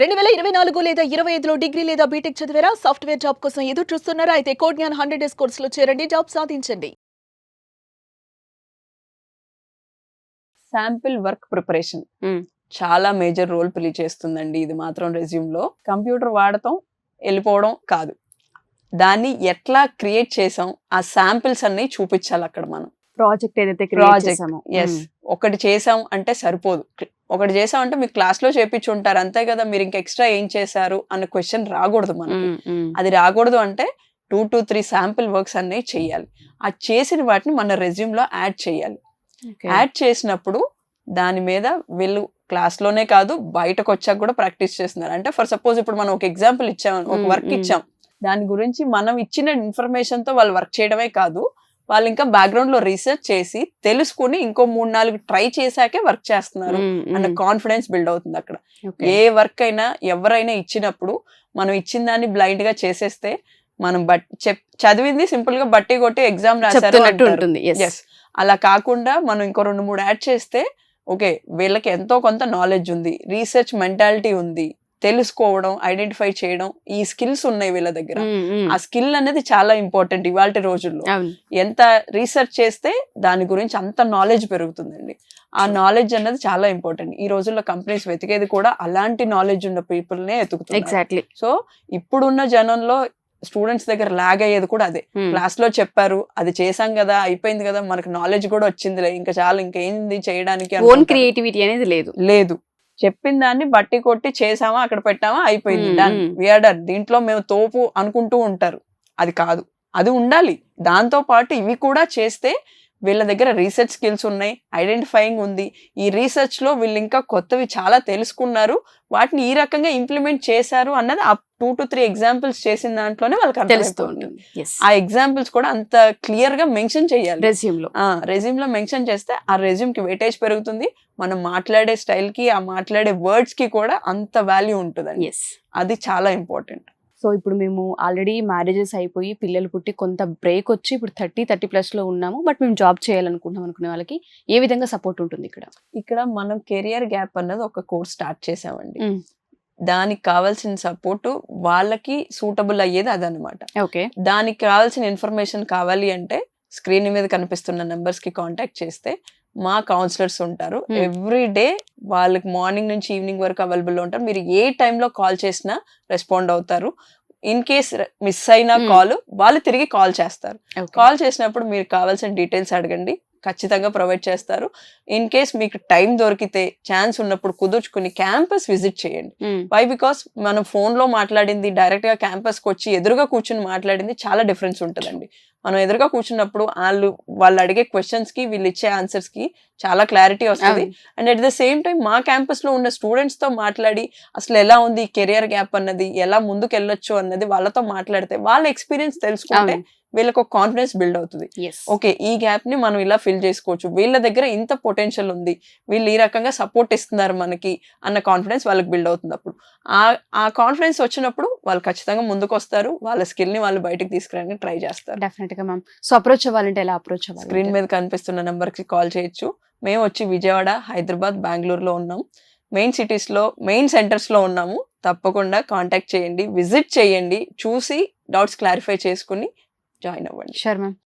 2024 లేదా 25లో డిగ్రీ లేదా బీటెక్ చదివారా? సాఫ్ట్‌వేర్ జాబ్ కోసం ఎదురు చూస్తున్నారా? అయితే కోడ్ జ్ఞాన్ 100 డేస్ కోర్సులో చేరండి, జాబ్ సాధించండి. శాంపిల్ వర్క్ ప్రిపరేషన్ చాలా మేజర్ రోల్ ప్లే చేస్తుందండి. ఇది మాత్రం రెజ్యూమ్లో కంప్యూటర్ వాడటం వెళ్ళిపోవడం కాదు, దాన్ని ఎట్లా క్రియేట్ చేసాం ఆ శాంపిల్స్ అన్ని చూపించాలి అక్కడ. మనం ప్రాజెక్ట్ ఏదైతే ఎస్ ఒకటి చేసాం అంటే సరిపోదు. ఒకటి చేసాం అంటే మీకు క్లాస్ లో చేపించుంటారు అంతే కదా, మీరు ఇంక ఎక్స్ట్రా ఏం చేశారు అన్న క్వశ్చన్ రాకూడదు మనకి. అది రాకూడదు అంటే 2 to 3 శాంపిల్ వర్క్స్ అన్ని చెయ్యాలి. ఆ చేసిన వాటిని మన రెజ్యూమ్ లో యాడ్ చేయాలి. యాడ్ చేసినప్పుడు దాని మీద వీళ్ళు క్లాస్ లోనే కాదు బయటకు వచ్చాక కూడా ప్రాక్టీస్ చేస్తున్నారు. అంటే ఫర్ సపోజ్ ఇప్పుడు మనం ఒక ఎగ్జాంపుల్ ఇచ్చాం, ఒక వర్క్ ఇచ్చాం, దాని గురించి మనం ఇచ్చిన ఇన్ఫర్మేషన్ తో వాళ్ళు వర్క్ చేయడమే కాదు, వాళ్ళు ఇంకా బ్యాక్గ్రౌండ్ లో రీసెర్చ్ చేసి తెలుసుకుని ఇంకో 3-4 ట్రై చేశాకే వర్క్ చేస్తున్నారు అన్న కాన్ఫిడెన్స్ బిల్డ్ అవుతుంది అక్కడ. ఏ వర్క్ అయినా ఎవరైనా ఇచ్చినప్పుడు మనం ఇచ్చిన దాన్ని బ్లైండ్ గా చేసేస్తే మనం చదివింది సింపుల్ గా బట్టి కొట్టి ఎగ్జామ్ రాశారు. అలా కాకుండా మనం ఇంకో 2-3 యాడ్ చేస్తే ఓకే వీళ్ళకి ఎంతో కొంత నాలెడ్జ్ ఉంది, రీసెర్చ్ మెంటాలిటీ ఉంది, తెలుసుకోవడం, ఐడెంటిఫై చేయడం, ఈ స్కిల్స్ ఉన్నాయి వీళ్ళ దగ్గర. ఆ స్కిల్ అనేది చాలా ఇంపార్టెంట్ ఇవాళ రోజుల్లో. ఎంత రీసెర్చ్ చేస్తే దాని గురించి అంత నాలెడ్జ్ పెరుగుతుందండి. ఆ నాలెడ్జ్ అనేది చాలా ఇంపార్టెంట్. ఈ రోజుల్లో కంపెనీస్ వెతికేది కూడా అలాంటి నాలెడ్జ్ ఉన్న పీపుల్ నే వెతుకుతున్నారు. ఎగ్జాక్ట్లీ. సో ఇప్పుడున్న జనంలో స్టూడెంట్స్ దగ్గర లాగ్ అయ్యేది కూడా అదే. క్లాస్ లో చెప్పారు, అది చేసాం కదా, అయిపోయింది కదా, మనకు నాలెడ్జ్ కూడా వచ్చిందిలే, ఇంకా చాలా ఇంకేంది చేయడానికి, ఓన్ క్రియేటివిటీ అనేది లేదు. చెప్పిన దాన్ని బట్టి కొట్టి చేసామా, అక్కడ పెట్టామా, అయిపోయింది, డన్, వీఆర్ డన్, దీంట్లో మేము తోపు అనుకుంటూ ఉంటారు. అది కాదు, అది ఉండాలి. దాంతో పాటు ఇవి కూడా చేస్తే వీళ్ళ దగ్గర రీసెర్చ్ స్కిల్స్ ఉన్నాయి, ఐడెంటిఫైయింగ్ ఉంది. ఈ రీసెర్చ్ లో వీళ్ళు ఇంకా కొత్తవి చాలా తెలుసుకున్నారు, వాటిని ఈ రకంగా ఇంప్లిమెంట్ చేశారు అన్నది ఆ 2 to 3 ఎగ్జాంపుల్స్ చేసిన దాంట్లోనే వాళ్ళకి తెలుస్తుంది. ఆ ఎగ్జాంపుల్స్ కూడా అంత క్లియర్ గా మెన్షన్ చేయాలి రెజ్యూమ్ లో మెన్షన్ చేస్తే ఆ రెజ్యూమ్ కి వెయిటేజ్ పెరుగుతుంది. మనం మాట్లాడే స్టైల్ కి, ఆ మాట్లాడే వర్డ్స్ కి కూడా అంత వాల్యూ ఉంటుందండి. అది చాలా ఇంపార్టెంట్. సో ఇప్పుడు మేము ఆల్రెడీ మ్యారేజెస్ అయిపోయి పిల్లలు పుట్టి కొంత బ్రేక్ వచ్చి ఇప్పుడు 30+ లో ఉన్నాము, బట్ మేము జాబ్ చేయాలనుకుంటున్నాం అనుకునే వాళ్ళకి ఏ విధంగా సపోర్ట్ ఉంటుంది ఇక్కడ మనం కెరియర్ గ్యాప్ అన్నది ఒక కోర్స్ స్టార్ట్ చేసామండి. దానికి కావాల్సిన సపోర్ట్ వాళ్ళకి సూటబుల్ అయ్యేది అదనమాట. దానికి కావాల్సిన ఇన్ఫర్మేషన్ కావాలి అంటే స్క్రీన్ మీద కనిపిస్తున్న నెంబర్స్ కి కాంటాక్ట్ చేస్తే మా కౌన్సిలర్స్ ఉంటారు. ఎవ్రీ డే వాళ్ళకి మార్నింగ్ నుంచి ఈవినింగ్ వరకు అవైలబుల్ ఉంటారు. మీరు ఏ టైంలో కాల్ చేసినా రెస్పాండ్ అవుతారు. ఇన్ కేస్ మిస్ అయిన కాల్ వాళ్ళు తిరిగి కాల్ చేస్తారు. కాల్ చేసినప్పుడు మీరు కావాల్సిన డీటెయిల్స్ అడగండి, ఖచ్చితంగా ప్రొవైడ్ చేస్తారు. ఇన్ కేస్ మీకు టైం దొరికితే, ఛాన్స్ ఉన్నప్పుడు కుదుర్చుకుని క్యాంపస్ విజిట్ చేయండి. వై బికాస్ మనం ఫోన్ లో మాట్లాడింది డైరెక్ట్ గా క్యాంపస్ కి వచ్చి ఎదురుగా కూర్చుని మాట్లాడింది చాలా డిఫరెన్స్ ఉంటుందండి. మనం ఎదురుగా కూర్చున్నప్పుడు వాళ్ళు అడిగే క్వశ్చన్స్ కి వీళ్ళు ఇచ్చే ఆన్సర్స్ కి చాలా క్లారిటీ వస్తుంది. And at the same time మా క్యాంపస్ లో ఉన్న స్టూడెంట్స్ తో మాట్లాడి అసలు ఎలా ఉంది కెరియర్ గ్యాప్ అన్నది, ఎలా ముందుకు వెళ్ళొచ్చు అన్నది వాళ్ళతో మాట్లాడితే వాళ్ళ ఎక్స్పీరియన్స్ తెలుసుకుంటే వీళ్ళకి ఒక కాన్ఫిడెన్స్ బిల్డ్ అవుతుంది. ఓకే ఈ గ్యాప్ ని మనం ఇలా ఫిల్ చేసుకోవచ్చు, వీళ్ళ దగ్గర ఇంత పొటెన్షియల్ ఉంది, వీళ్ళు ఈ రకంగా సపోర్ట్ ఇస్తున్నారు మనకి అన్న కాన్ఫిడెన్స్ వాళ్ళకి బిల్డ్ అవుతుంది. అప్పుడు ఆ కాన్ఫిడెన్స్ వచ్చినప్పుడు వాళ్ళు ఖచ్చితంగా ముందుకు వస్తారు, వాళ్ళ స్కిల్ ని వాళ్ళు బయటకు తీసుకురావడానికి ట్రై చేస్తారు. డెఫినెట్ గా మ్యామ్. సో అప్రోచ్ అవ్వాలంటే ఎలా అప్రోచ్ అవ్వాలి? స్క్రీన్ మీద కనిపిస్తున్న నెంబర్ కి కాల్ చేయొచ్చు. మేము వచ్చి విజయవాడ, హైదరాబాద్, బెంగళూరులో ఉన్నాం. మెయిన్ సిటీస్ లో, మెయిన్ సెంటర్స్ లో ఉన్నాము. తప్పకుండా కాంటాక్ట్ చేయండి, విజిట్ చేయండి, చూసి డౌట్స్ క్లారిఫై చేసుకుని జాయిన్ అవ్వండి. Sure ma'am.